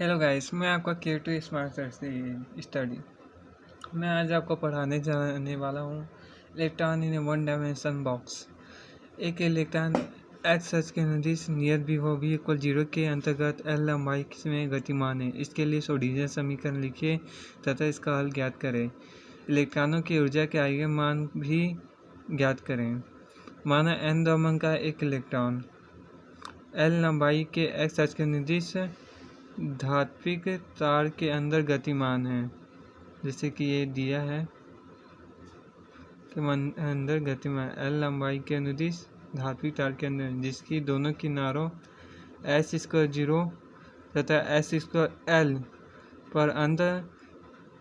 Hello guys, मैं आपका K2 smart से स्टडी। मैं आज आपको पढ़ाने जाने वाला हूँ electron in A one dimension box. एक इलेक्ट्रॉन एक्स सच के निर्दिष्ट नियत विभव v इक्वल 0 के अंतर्गत L लंबाई में गतिमान है। इसके लिए श्रोडिंगर समीकरण लिखिए तथा इसका हल ज्ञात करें। इलेक्ट्रॉनों की ऊर्जा के आइगन मान भी ज्ञात करें। माना n द्रव्यमान का एक इलेक्ट्रॉन L लंबाई के एक्स सच के निर्दिष्ट धात्विक तार के अंदर गतिमान है, जैसे कि ये दिया है कि अंदर गतिमान L लंबाई के अनुदिश धात्विक तार के अंदर, जिसकी दोनों किनारों s स्क्वायर 0 तथा s स्क्वायर L पर अनंत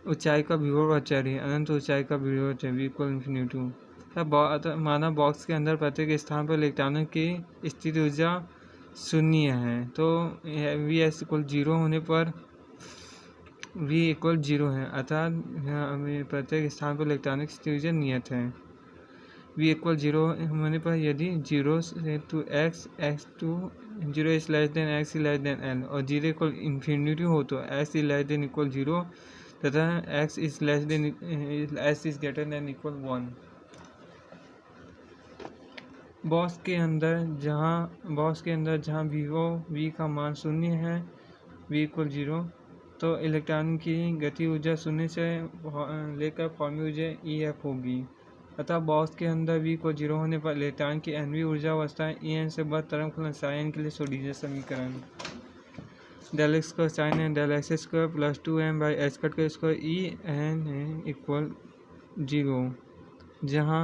ऊंचाई का विभव अचर है। अनंत ऊंचाई का विभव अचर v इक्वल इन्फिनिटी। माना बॉक्स के अंदर प्रत्येक स्थान पर इलेक्ट्रॉनों की स्थिति ऊर्जा शून्य है, तो v s इक्वल 0 होने पर v इक्वल 0 है, अर्थात प्रत्येक स्थान पर इलेक्ट्रॉनिक स्थिति ऊर्जा नियत है। v इक्वल 0 होने पर यदि 0 to x to 0 is less than x is less than l और 0 इक्वल इन्फिनिटी हो तो x is less than equal 0 तथा x is less than s is greater than equal 1। Box के अंदर जहाँ v का मान शून्य है, v इक्वल 0, तो इलेक्ट्रॉन की गति ऊर्जा शून्य से लेकर फॉर्मी ऊर्जा EF होगी। अतः बॉक्स के अंदर v को 0 होने पर इलेक्ट्रॉन की nवीं ऊर्जा अवस्था En से बद तरंग फलन साइन के लिए श्रोडिंगर समीकरण डेल एक्स स्क्वायर साइन है del x square plus 2m by h cut का स्क्वायर En इक्वल 0, जहाँ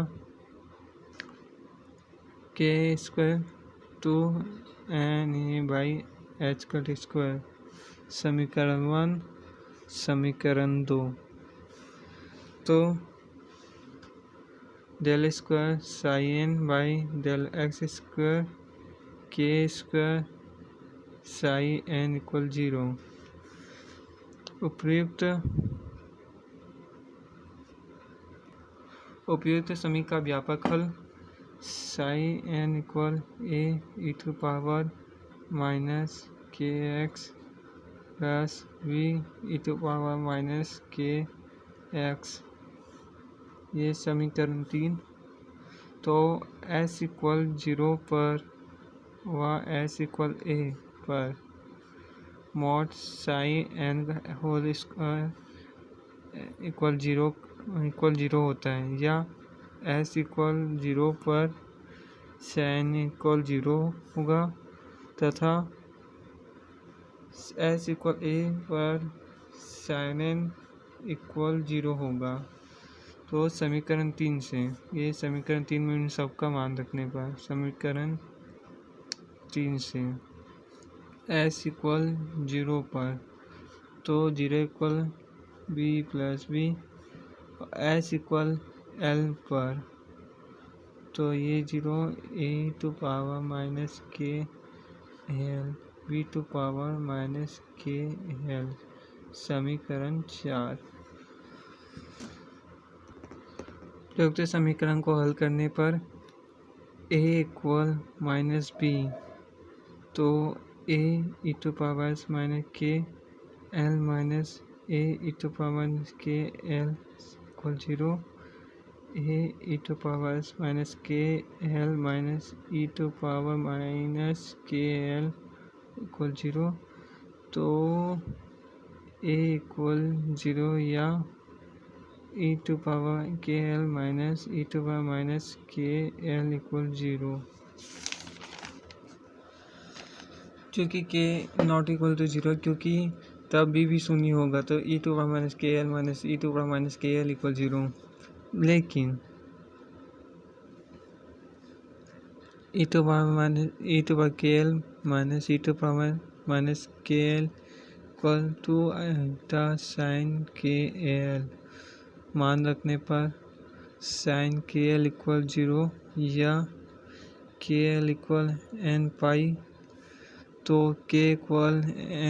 k square 2n by h cut square. समीकरण 1, समीकरण 2, तो del square psi by del x square k square psi n equal 0। उपयुक्त समीकरण का व्यापक हल psi n equal a e to power minus k x plus v e to power minus k x, ये समीकरण 3। तो s इक्वल 0 पर व s इक्वल a पर mod psi n whole square equal 0 होता है, या s इक्वल 0 पर साइन इक्वल 0 होगा तथा s इक्वल a पर साइन n इक्वल 0 होगा। तो समीकरण 3 से, ये समीकरण 3 में इन सबका मान रखने पर समीकरण 3 से s इक्वल 0 पर, तो 0 equal b plus b, s equal l पर, तो ये 0 a to power minus k L b to power minus k L. समीकरण 4। प्रयुक्त समीकरण को हल करने पर a इक्वल माइनस b, तो a e to power minus k L minus a e to power k L equal 0, a e to power minus k L minus e to power minus k L equal 0, तो a equal 0 या e to power k L minus e to power minus k L equal 0। चूँकि k not equal to 0, क्योंकि तब भी शून्य होगा, तो e to power minus k L minus e to power minus k L equal 0। लेकिन e to power k L minus e to power minus k L equal to अल्टा sine k l मान रखने पर sign k L equal 0 या के L equal n पाई, तो k equal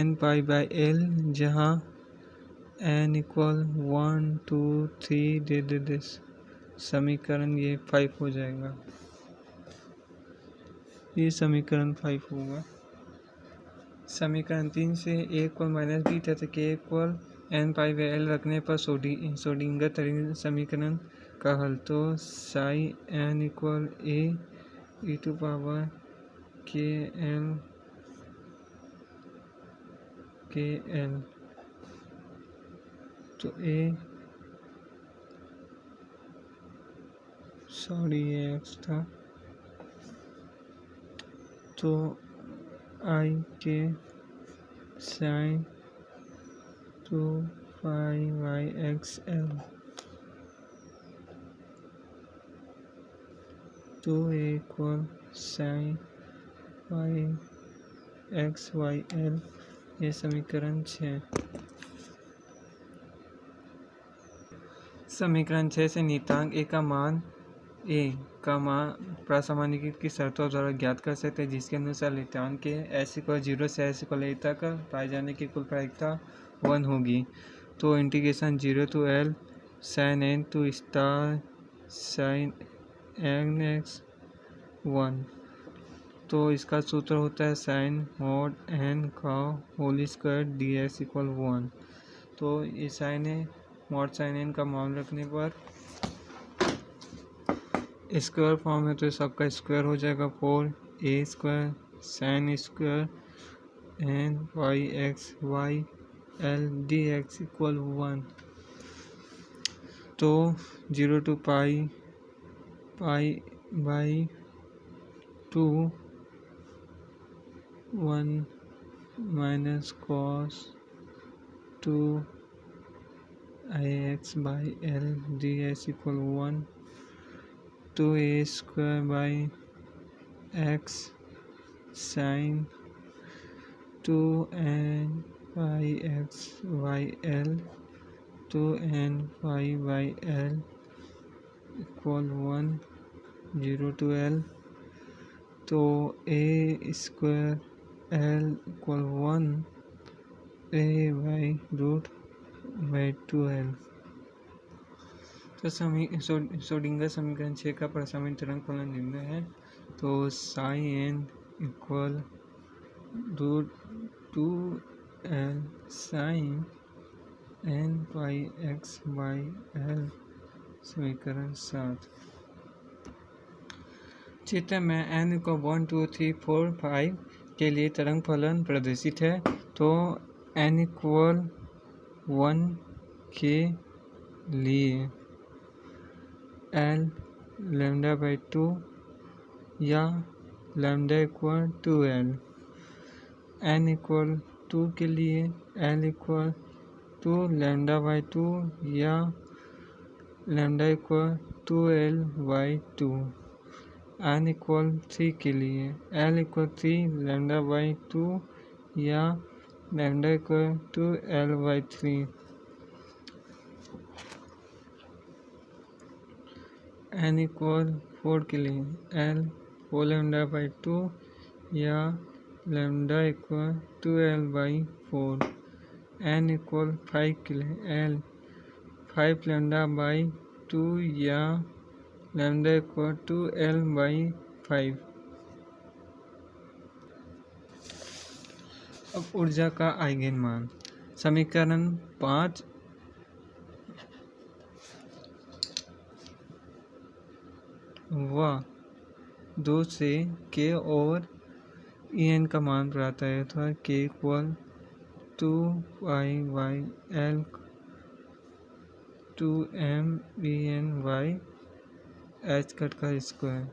n pi by L, जहाँ n equal 1 2 3 दे दे समीकरण ये 5 हो जाएगा। ये समीकरण 5 होगा। समीकरण 3 से a इक्वल माइनस बी तथा k equal n pi by l रखने पर श्रोडिंगर समीकरण का हल। तो psi n equal a e to power k l तो ये x था, तो i के sine 2 pi by x l, तो a equal sine pi x y l, ये समीकरण 6। समीकरण 6 से नियतांक a का मान प्रासामान्यीकृत की शर्तों द्वारा ज्ञात कर सकते हैं, जिसके अनुसार नियतांक के s इक्वल 0 से s इक्वल a तक पाए जाने की कुल प्रायिकता 1 होगी। तो integration 0 to l sine n to star sine n x 1, तो इसका सूत्र होता है साइन मॉड n का whole square d x equal 1। तो ये साइन है मॉड साइन n का मान रखने पर स्क्वायर फॉर्म है, तो सबका स्क्वायर हो जाएगा 4a square sine square n y x y l d x equal 1। तो 0 to pi by 2 1 minus cos 2 i x by l d x equal 1, तो a square by x sine 2 n pi x y l 2 n pi by l equal 1 0 to l, तो a square l इक्वल 1 a by root by 2l। तो Schrodinger समीकरण 6 का प्रासामान्य तरंग फलन निम्न है। तो psi n equal root 2l sine n pi x by l, समीकरण 7। चित्र में n इक्वल 1 2 3 4 5 के लिए तरंग फलन प्रदर्शित है। तो n इक्वल 1 के लिए l लैम्डा बाई 2 या lambda equal 2l, n equal 2 के लिए l इक्वल 2 लैम्डा बाई 2 या lambda equal 2l by 2, n equal 3 के लिए l इक्वल 3 लैम्डा बाई 2 या lambda equal 2l by 3, n equal 4 के लिए l 4 लैम्डा बाई 2 या lambda equal 2l by 4, n equal 5 के लिए l 5 लैम्डा बाई 2 या लैम्डा इक्वल 2l बाई 5। अब ऊर्जा का आइगन मान। समीकरण 5 व 2 से k और en का मान प्राप्त है, अथवा k equal 2 pi by l 2 m en by h cut का स्क्वायर।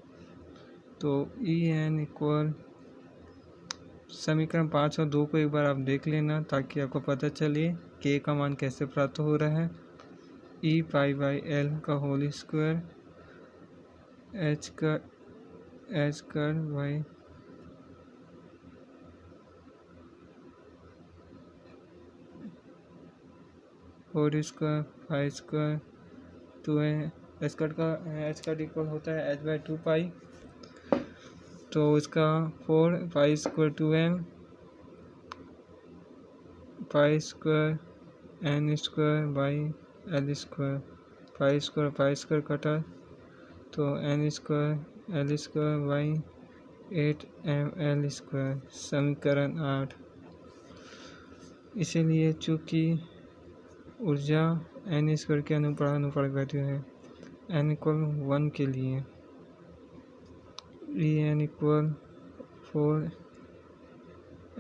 तो en इक्वल समीकरण 5 और 2 को एक बार आप देख लेना, ताकि आपको पता चले k का मान कैसे प्राप्त हो रहा है। e पाई बाई l का whole square h cut by four square 5 square 2 h cut equal होता है h बाई 2 पाई, तो इसका 4 pi square 2m 5 square n square by l square 5 square कटा, तो n square l square by 8 ml square, समीकरण 8। इसीलिए चूंकि ऊर्जा एन स्क्वायर के अनुपात है n इक्वल 1 के लिए E n equal 4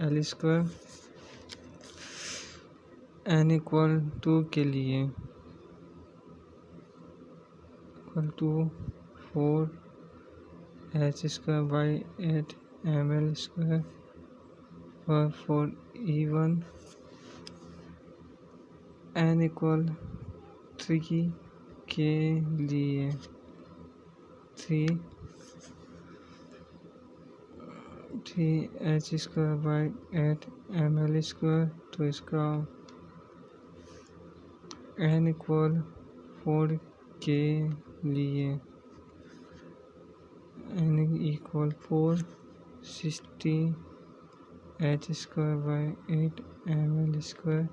l square, n equal 2 के लिए equal to 4 h square by 8 ml square और 4 E1, n इक्वल 3 के लिए 3h square by 8 ml square, तो इसका n इक्वल 4 के लिए n equal 4 60 h square by 8 ml square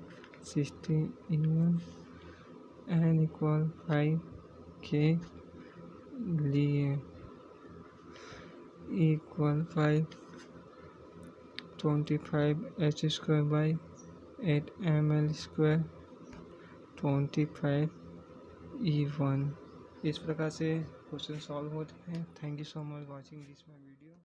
60 E1, n equal 5 के लिए equal 5 25 h square by 8 ml square 25 E1। इस प्रकार से क्वेश्चन सॉल्व होते हैं। Thank you so much watching this my video.